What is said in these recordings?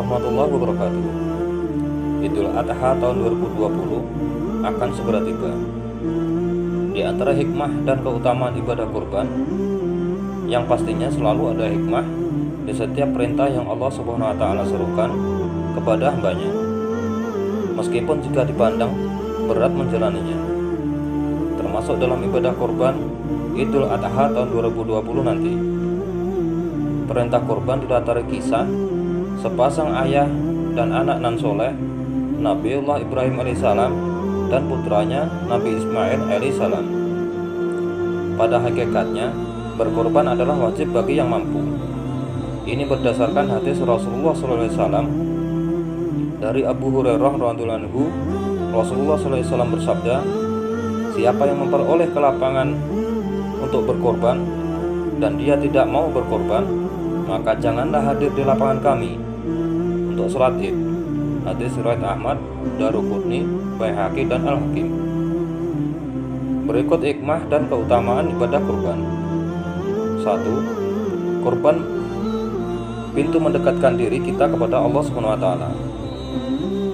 warahmatullahi wabarakatuh. Idul Adha tahun 2020 akan segera tiba. Di antara hikmah dan keutamaan ibadah kurban, yang pastinya selalu ada hikmah di setiap perintah yang Allah Subhanahu wa taala serukan kepada hambanya, meskipun jika dipandang berat menjalaninya. Termasuk dalam ibadah kurban Idul Adha tahun 2020 nanti. Perintah kurban didasari kisah sepasang ayah dan anak nan soleh, Nabiullah Ibrahim alaihissalam dan putranya Nabi Ismail alaihissalam. Pada hakikatnya, berkorban adalah wajib bagi yang mampu. Ini berdasarkan hadis Rasulullah SAW dari Abu Hurairah radhiyallahu anhu. Rasulullah SAW bersabda, siapa yang memperoleh kelapangan untuk berkorban dan dia tidak mau berkorban, maka janganlah hadir di lapangan kami untuk sholat id. Hadis riwayat Ahmad, Daruqutni, Baihaqi dan Al-Hakim. Berikut hikmah dan keutamaan ibadah kurban. 1. Kurban pintu mendekatkan diri kita kepada Allah Subhanahu wa taala.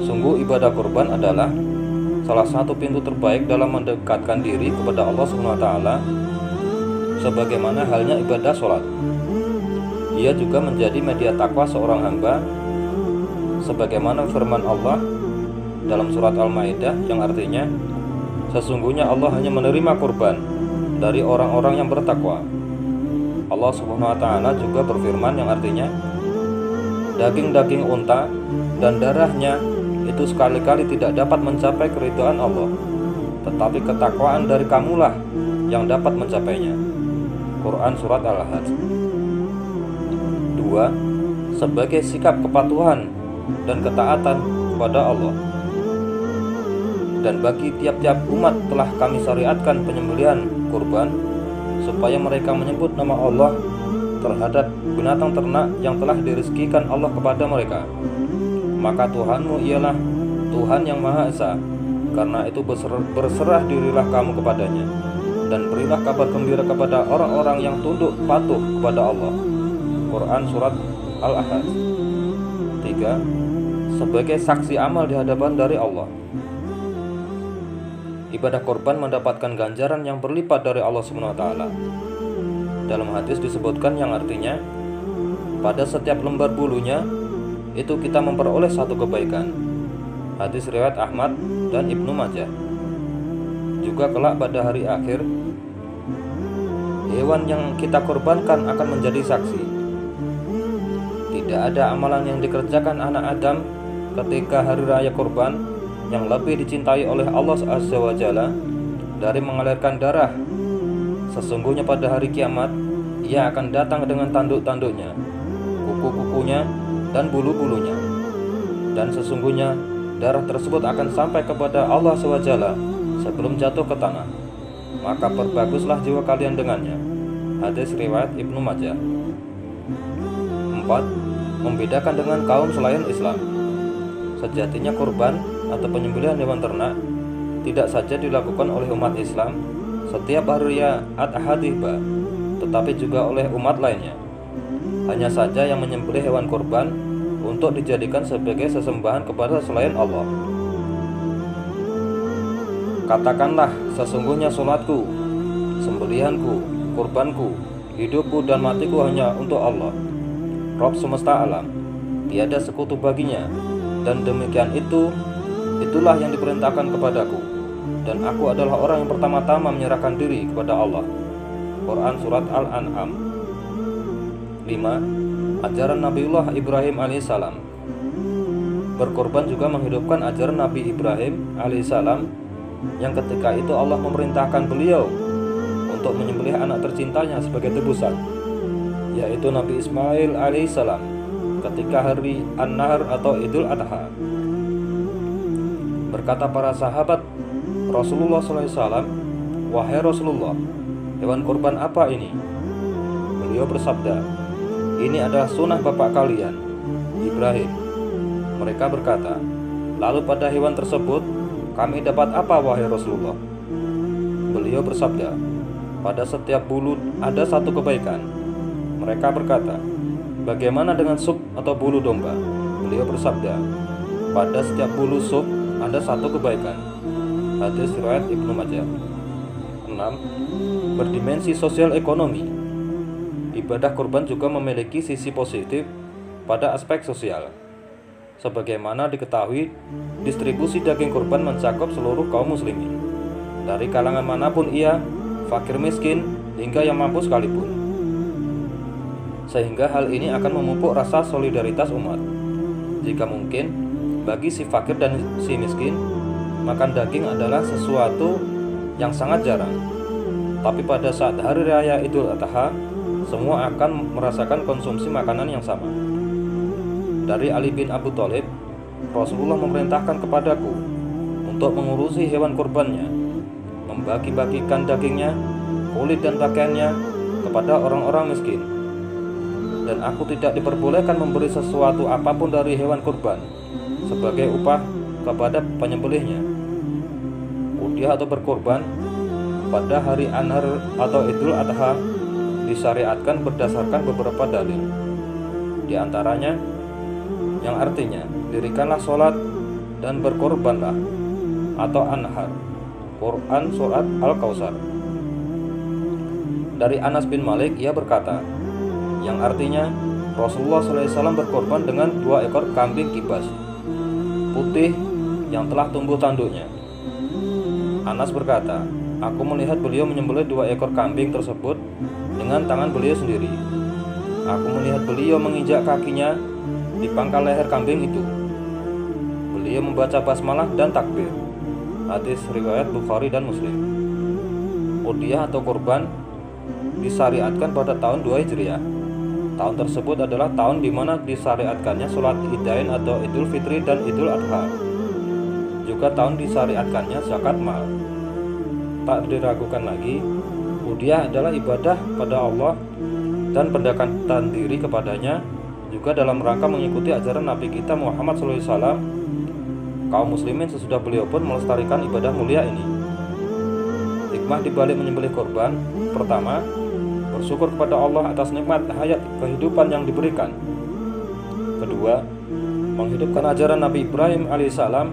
Sungguh ibadah kurban adalah salah satu pintu terbaik dalam mendekatkan diri kepada Allah Subhanahu wa taala, sebagaimana halnya ibadah sholat. Ia juga menjadi media takwa seorang hamba, sebagaimana firman Allah dalam surat Al-Maidah yang artinya, sesungguhnya Allah hanya menerima kurban dari orang-orang yang bertakwa. Allah Subhanahu wa taala juga berfirman yang artinya, daging-daging unta dan darahnya itu sekali-kali tidak dapat mencapai keridhaan Allah, tetapi ketakwaan dari kamulah yang dapat mencapainya. Quran surat Al-Hajj. 2. Sebagai sikap kepatuhan dan ketaatan kepada Allah. Dan bagi tiap-tiap umat telah kami syariatkan penyembelihan kurban, supaya mereka menyebut nama Allah terhadap binatang ternak yang telah dirizkikan Allah kepada mereka. Maka Tuhanmu ialah Tuhan yang Maha Esa. Karena itu berserah dirilah kamu kepadanya, dan berilah kabar gembira kepada orang-orang yang tunduk patuh kepada Allah. Quran surat Al-Ahzab. 3. Sebagai saksi amal di hadapan dari Allah. Ibadah korban mendapatkan ganjaran yang berlipat dari Allah Subhanahu wa taala. Dalam hadis disebutkan yang artinya, pada setiap lembar bulunya itu kita memperoleh satu kebaikan. Hadis riwayat Ahmad dan Ibnu Majah. Juga kelak pada hari akhir, hewan yang kita korbankan akan menjadi saksi. Tidak ada amalan yang dikerjakan anak Adam ketika hari raya kurban yang lebih dicintai oleh Allah Azza wa Jalla dari mengalirkan darah. Sesungguhnya pada hari kiamat, ia akan datang dengan tanduk-tanduknya, kuku-kukunya dan bulu-bulunya. Dan sesungguhnya darah tersebut akan sampai kepada Allah Azza wa Jalla sebelum jatuh ke tanah. Maka perbaguslah jiwa kalian dengannya. Hadis riwayat Ibnu Majah. 4. Membedakan dengan kaum selain Islam. Sejatinya kurban atau penyembelihan hewan ternak tidak saja dilakukan oleh umat Islam setiap hari raya Adha tiba, tetapi juga oleh umat lainnya. Hanya saja yang menyembelih hewan kurban untuk dijadikan sebagai sesembahan kepada selain Allah. Katakanlah, sesungguhnya sholatku, sembelihanku, kurbanku, hidupku dan matiku hanya untuk Allah, Rabb semesta alam, tiada sekutu baginya, dan demikian itulah yang diperintahkan kepadaku, dan aku adalah orang yang pertama-tama menyerahkan diri kepada Allah. Quran surat Al-An'am. 5. Ajaran Nabiullah Ibrahim alaihissalam. Berkorban juga menghidupkan ajaran Nabi Ibrahim alaihissalam, yang ketika itu Allah memerintahkan beliau untuk menyembelih anak tercintanya sebagai tebusan, yaitu Nabi Ismail alaihissalam ketika hari An-Nahr atau Idul Adha. Berkata para sahabat Rasulullah SAW, wahai Rasulullah, hewan kurban apa ini? Beliau bersabda, ini adalah sunnah bapak kalian, Ibrahim. Mereka berkata, lalu pada hewan tersebut kami dapat apa wahai Rasulullah? Beliau bersabda, pada setiap bulu ada satu kebaikan. Mereka berkata, bagaimana dengan sup atau bulu domba? Beliau bersabda, pada setiap bulu sup ada satu kebaikan. Hadis riwayat Ibnu Majah. 6. Berdimensi sosial ekonomi. Ibadah kurban juga memiliki sisi positif pada aspek sosial. Sebagaimana diketahui, distribusi daging kurban mencakup seluruh kaum muslimin, dari kalangan manapun ia, fakir miskin hingga yang mampu sekalipun. Sehingga hal ini akan memupuk rasa solidaritas umat. Jika mungkin, bagi si fakir dan si miskin, makan daging adalah sesuatu yang sangat jarang. Tapi pada saat hari raya Idul Adha, semua akan merasakan konsumsi makanan yang sama. Dari Ali bin Abu Thalib, Rasulullah memerintahkan kepadaku untuk mengurusi hewan kurbannya, membagi-bagikan dagingnya, kulit dan pakaiannya kepada orang-orang miskin. Dan aku tidak diperbolehkan memberi sesuatu apapun dari hewan kurban sebagai upah kepada penyembelihnya. Udhiyah atau berkurban pada hari An-Nahr atau Idul Adha disyariatkan berdasarkan beberapa dalil. Di antaranya yang artinya, dirikanlah sholat dan berkorbanlah, atau An-Nahr, Quran Surat Al-Kautsar. Dari Anas bin Malik, ia berkata, yang artinya Rasulullah SAW berkorban dengan 2 ekor kambing kibas putih yang telah tumbuh tanduknya. Anas berkata, aku melihat beliau menyembelih 2 ekor kambing tersebut dengan tangan beliau sendiri. Aku melihat beliau menginjak kakinya di pangkal leher kambing itu. Beliau membaca basmalah dan takbir. Hadis riwayat Bukhari dan Muslim. Udhiyah atau kurban disyariatkan pada tahun 2 Hijriah. Tahun tersebut adalah tahun di mana disyariatkannya sholat Idain atau Idul Fitri dan Idul Adha. Juga tahun disyariatkannya zakat mal. Tak diragukan lagi, udhiyah adalah ibadah pada Allah dan pendekatan diri kepadanya, juga dalam rangka mengikuti ajaran Nabi kita Muhammad SAW. Kaum muslimin sesudah beliau pun melestarikan ibadah mulia ini. Hikmah dibalik menyembelih korban: pertama, bersyukur kepada Allah atas nikmat hayat kehidupan yang diberikan. Kedua, menghidupkan ajaran Nabi Ibrahim alaihissalam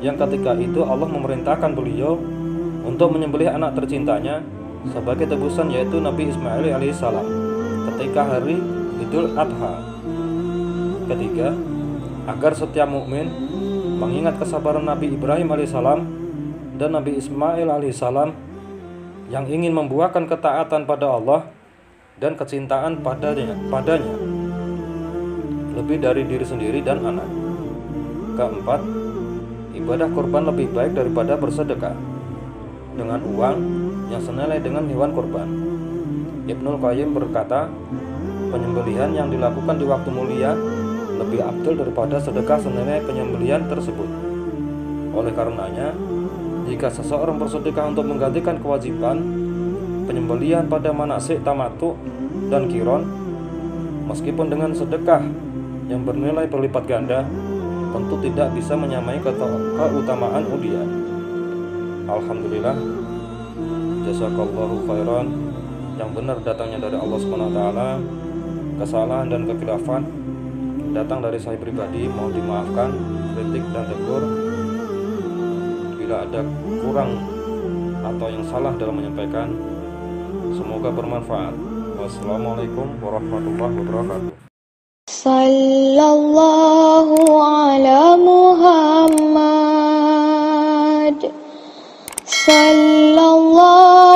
yang ketika itu Allah memerintahkan beliau untuk menyembelih anak tercintanya sebagai tebusan, yaitu Nabi Ismail alaihissalam ketika hari Idul Adha. Ketiga, agar setiap mukmin mengingat kesabaran Nabi Ibrahim alaihissalam dan Nabi Ismail alaihissalam yang ingin membuahkan ketaatan pada Allah dan kecintaan padanya lebih dari diri sendiri dan anak. Keempat, ibadah kurban lebih baik daripada bersedekah dengan uang yang senilai dengan hewan kurban. Ibnul Qayyim berkata, penyembelihan yang dilakukan di waktu mulia lebih afdal daripada sedekah senilai penyembelihan tersebut. Oleh karenanya, jika seseorang bersedekah untuk menggantikan kewajiban penyembelihan pada manasik tamattu dan qiron, meskipun dengan sedekah yang bernilai berlipat ganda, tentu tidak bisa menyamai keutamaan udhiyah. Alhamdulillah, jazakallahu khairan. Yang benar datangnya dari Allah SWT, kesalahan dan kekhilafan datang dari saya pribadi, mohon dimaafkan, kritik dan tegur. Bila ada kurang atau yang salah dalam menyampaikan, semoga bermanfaat. Wassalamualaikum warahmatullahi wabarakatuh. Sallallahu ala Muhammad. Sallallahu